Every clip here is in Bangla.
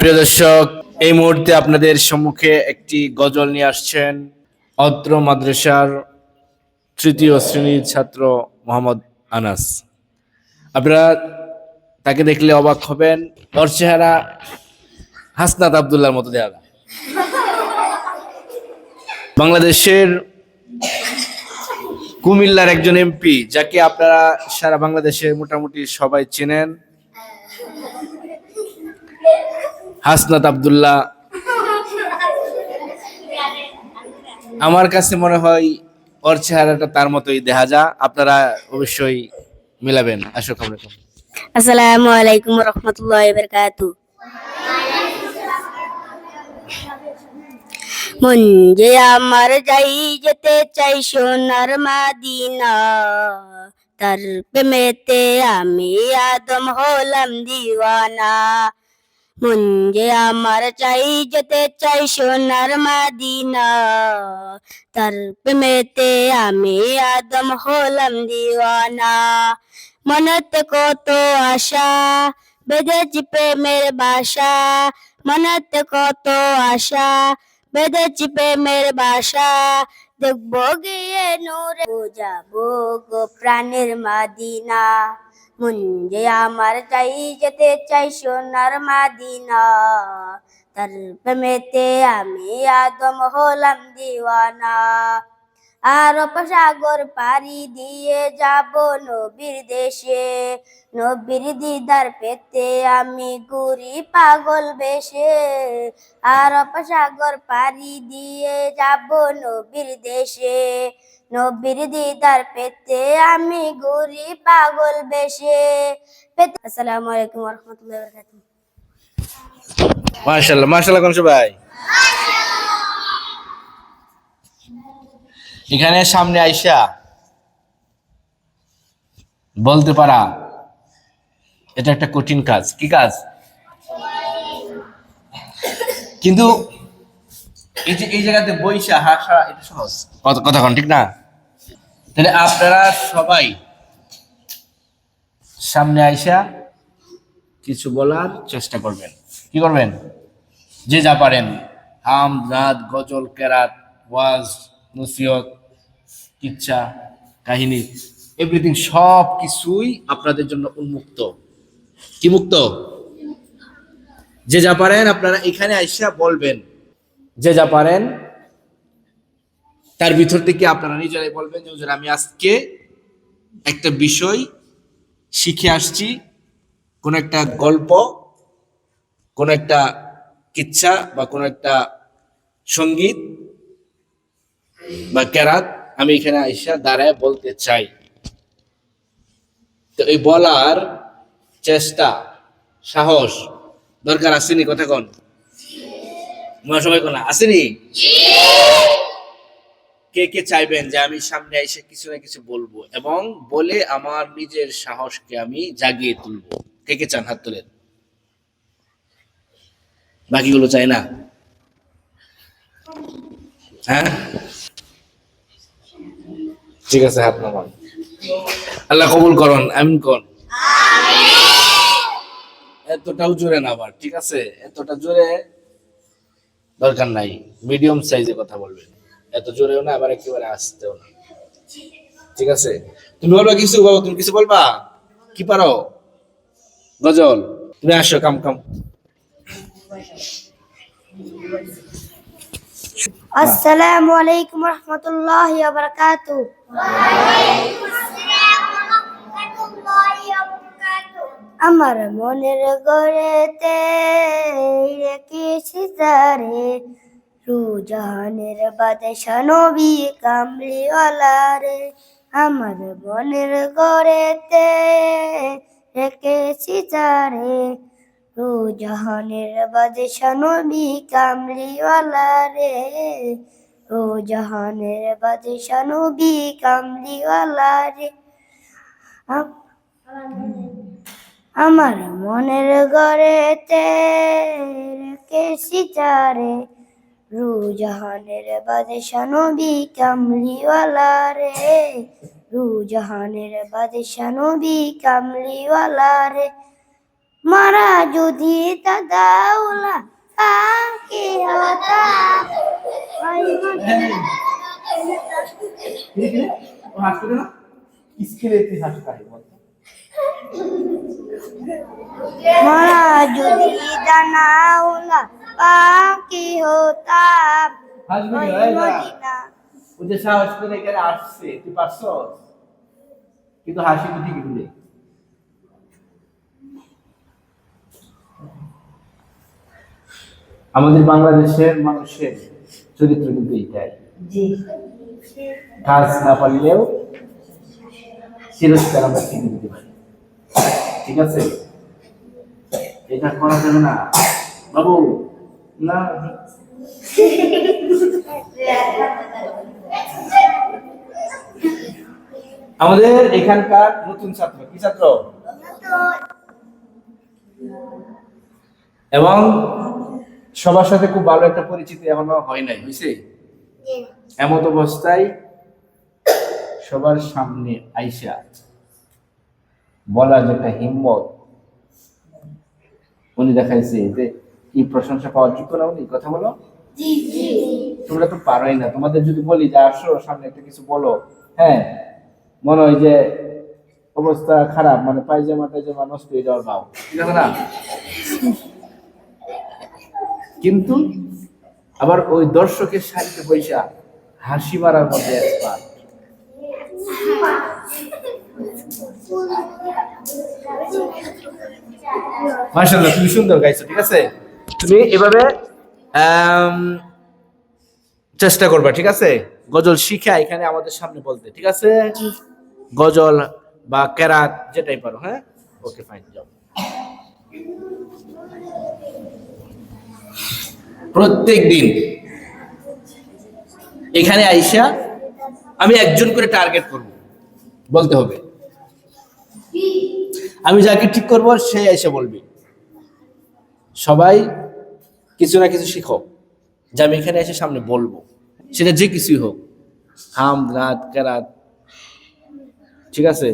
প্রিয় দর্শক, এই মুহূর্তে আপনাদের সম্মুখে একটি গজল নিয়ে আসছেন অত্র মাদ্রাসার তৃতীয় শ্রেণীর ছাত্র মোহাম্মদ আনাস। আপনারা তাকে দেখলে অবাক হবেন, ওর চেহারা হাসনাত আব্দুল্লাহর মতো দেখা যায়। বাংলাদেশের কুমিল্লার একজন এমপি, যাকে আপনারা সারা বাংলাদেশে মোটামুটি সবাই চেনেন, হাসনাত আব্দুল্লাহ। আমার কাছে মনে হয় ওর চেহারাটা তার মতোই দেখা যায়। আপনারা অবশ্যই মিলাবেন। আসো খবর। আসসালামু আলাইকুম রহমতুল্লাহ বারাকাতু। মন যে আমার যাই যেতে চাই সোনার মাদিনা, তার প্রেমেতে আমি আদম হলাম দিওয়ানা। মন যে আমার চাই যেতে চাই সোনার মাদিনা, তার প্রেমেতে আমি আদম হলাম দিওয়ানা। মনেতে কত আশা বেঁধেছি প্রেমের বাসা, মনেতে কত আশা বেঁধেছি প্রেমের বাসা। দেখবো গিয়ে নূরে যাবো গো প্রাণের মাদিনা। মন যে আমার চাই যেতে চাই সোনার মাদিনা, তার প্রেমেতে আমি আদম হলাম দিওয়ানা। আরব সাগর পাড়ি দিয়ে যাব নবীর দেশে, নবীর দিদার পেতে আমি ঘুরি পাগল বেশে। আরব সাগর পাড়ি দিয়ে যাব নবীর দেশে, নবীর দিদার পেতে আমি ঘুরি পাগল বেশে। আসসালামু আলাইকুম ওয়া রাহমাতুল্লাহি ওয়া বারাকাতুহু। মাশাআল্লাহ, মাশাআল্লাহ কোন সবাই। এখানে সামনে আইসা বলতে পারা এটা একটা কঠিন কাজ। কি কাজ? কিন্তু এই জায়গাতে বইসা হাসা এটা সহজ কথা ঠিক না? তাহলে আপনারা সবাই সামনে আইসা কিছু বলার চেষ্টা করবেন। কি করবেন? যে যা পারেন, হাম, রাত, গজল, কেরাত, ওয়াজ, নসিহত, কিচ্ছা, কাহিনী, এভরিথিং, সব কিছুই আপনাদের জন্য উন্মুক্ত। কি মুক্ত? যে যা পারেন আপনারা এখানে আইসা বলবেন। যে যা পারেন তার ভিতর থেকে আপনারা নিজেরাই বলবেন যে হুজুর, আমি আজকে একটা বিষয় শিখে আসছি, কোন একটা গল্প, কোন একটা কিচ্ছা বা কোন একটা সঙ্গীত বা কেরাত আমি এখানে আইসা দাঁড়ায় বলতে চাই। তো এই বলার চেষ্টা, সাহস দরকার আসেনি? কথা কন সবাই, কোন আসেনি? কে কে চাইবেন যে আমি সামনে এসে কিছু না কিছু বলবো এবং বলে আমার নিজের সাহসকে আমি জাগিয়ে তুলবো? কে কে চান? হাত তোলেন। বাকিগুলো চাই না? হ্যাঁ, ঠিক আছে, হাত নামান। আল্লাহ কবুল করুন, আমিন কোন। এতটাও জোরে না আবার, ঠিক আছে? এতটা জোরে দরকার নাই, মিডিয়াম সাইজে কথা বলবেন। এত জোরেও না, আবার একেবারে আসতেও না, ঠিক আছে? তুমি বলবা কিছু, বাবা তুমি কিছু বলবা? কি পারো? গজল? তুমি আসো, কাম কাম। আসসালামু আলাইকুম রহমতুল্লাহি ওয়া বারাকাতুহু। আমার মনের ঘরেতে রেখেছি তারে, রুজানের বাদশা নবী কামলিওয়ালা রে। আমার মনের ঘরেতে রেখেছি তারে, রুজানের বাদশা নবী কামলিওয়ালা রে। রুজানের বাদশা নবী কামলিওয়ালা রে। আমার মনের ঘরেতে রেখেছি তারে, রুজাহানের বাদশা নবী কামলিওয়ালা রে। রুজাহানের বাদশা নবী কামলিওয়ালা রে। মারা যদি দাদাউলা কি হতাম ওই মারা যদি দানাউলা কি হতাম ওই মদিনা ও যে সাহস করে এখানে আসছে, তুই পারছস? কিন্তু হাসি তো ঠিকই দিলে। আমাদের বাংলাদেশের মানুষের চরিত্র কিন্তু এইটাই, কাজ না পারলেও চিরস্থান আমরা চিনে দিতে পারি। ঠিক আছে, এটা করা যাবে না বাবু, না। আমাদের এখানকার নতুন ছাত্র, কি ছাত্র? এবং সবার সাথে খুব ভালো একটা পরিচিতি এখনো হয় নাই, বুঝছি? এমত অবস্থায় সবার সামনে আইসা বলার যে একটা হিম্মত উনি দেখাইছে, যে কি প্রশংসা পাওয়ার যোগ্য না উনি? কথা বলো। তোমরা তো পারোই না। তোমাদের যদি বলি যে আসো সামনে একটা কিছু বলো, হ্যাঁ, মনে হয় যে অবস্থা খারাপ, মানে পায়জামা টাইজামা নষ্ট হয়ে যাওয়ার ভাব, ঠিক আছে না? কিন্তু আবার ওই দর্শকের সারিতে বৈশা হাসি মারার মধ্যে এক্সপার্ট। মাশাআল্লাহ, তুমি সুন্দর গাইছো। ঠিক আছে, তুমি এভাবে চেষ্টা করবা। ঠিক আছে, গজল শিখা এখানে আমাদের সামনে বলতে। ঠিক আছে, গজল বা কেরাত যেটাই পারো। হ্যাঁ, ওকে, ফাইন, যাও। প্রত্যেক দিন এখানে আইসা আমি একজন করে টার্গেট করব, বলতে হবে। আমি যাকে ঠিক করব সে এসে বলবে। সবাই কিছু না কিছু শিখো, যা আমি এখানে এসে সামনে বলবো, সেটা যে কিছুই হোক, হাম, রাত, কেরাত, ঠিক আছে,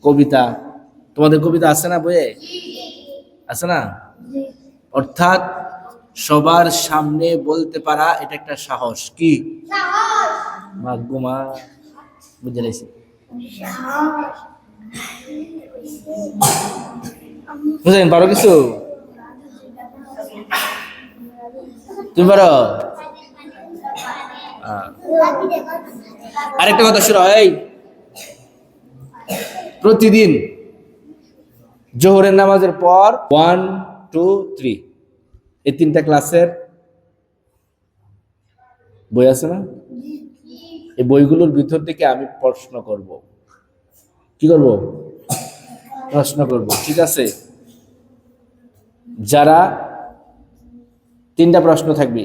কবিতা। তোমাদের কবিতা আছে না বইয়ে? আছে না? অর্থাৎ সবার সামনে বলতে পারা এটা একটা সাহস। কি মাগুমা, বুঝে লাইছি? বুঝলেন? পারো কিছু? তুমি পারো? আরেকটা কথা শুনো, এই প্রতিদিন জোহরের নামাজের পর 1, 2, 3 এই 3টা ক্লাসের বই আছে না? এই বইগুলোর ভিতর থেকে আমি প্রশ্ন করব। কি করব? প্রশ্ন করব। ঠিক আছে, যারা 3টা প্রশ্ন থাকবে,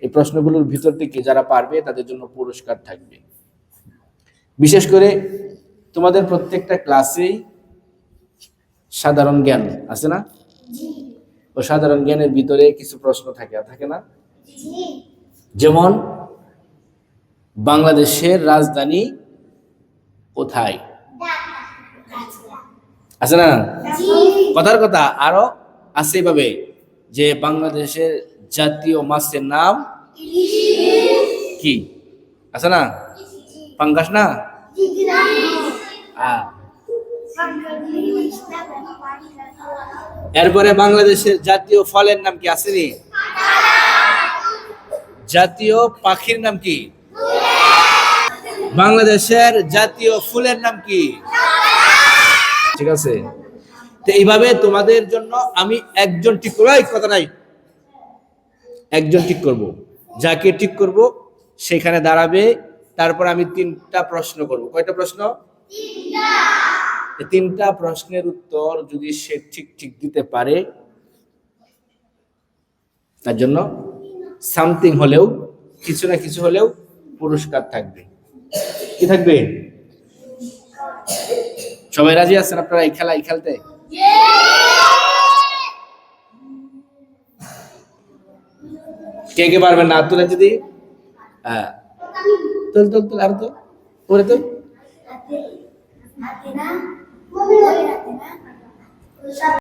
এই প্রশ্নগুলোর ভিতর থেকে যারা পারবে তাদের জন্য পুরস্কার থাকবে। বিশেষ করে তোমাদের প্রত্যেকটা ক্লাসেই সাধারণ জ্ঞান আছে না? ও সাধারণ জ্ঞানের ভিতরে কিছু প্রশ্ন থাকে, থাকে না? যেমন বাংলাদেশের রাজধানী কোথায়? আছে না? কথার কথা। আরো আছে এভাবে যে বাংলাদেশের জাতীয় মাছের নাম কি? আছে না? পাঙ্গাস না? এরপরে বাংলাদেশের জাতীয় ফলের নাম কি? আসেনি? জাতীয় পাখির নাম কি? বাংলাদেশের জাতীয় ফুলের নাম কি? ঠিক আছে, তো এইভাবে তোমাদের জন্য আমি একজন ঠিক করবো। এই কথা নাই, একজন ঠিক করব। যাকে ঠিক করব সেখানে দাঁড়াবে। তারপর আমি 3টা প্রশ্ন করব। কয়টা প্রশ্ন? 3টা প্রশ্নের উত্তর যদি সে ঠিক ঠিক দিতে পারে, তার জন্য সামথিং হলেও, কিছু না কিছু হলেও পুরস্কার থাকবে। কি থাকবে? সবাই রাজি আছেন আপনারা এই খেলা খেলতে? কে কে পারবেন না? তুলে যদি, হ্যাঁ, তুল তুল তুল, আর তো পরে তো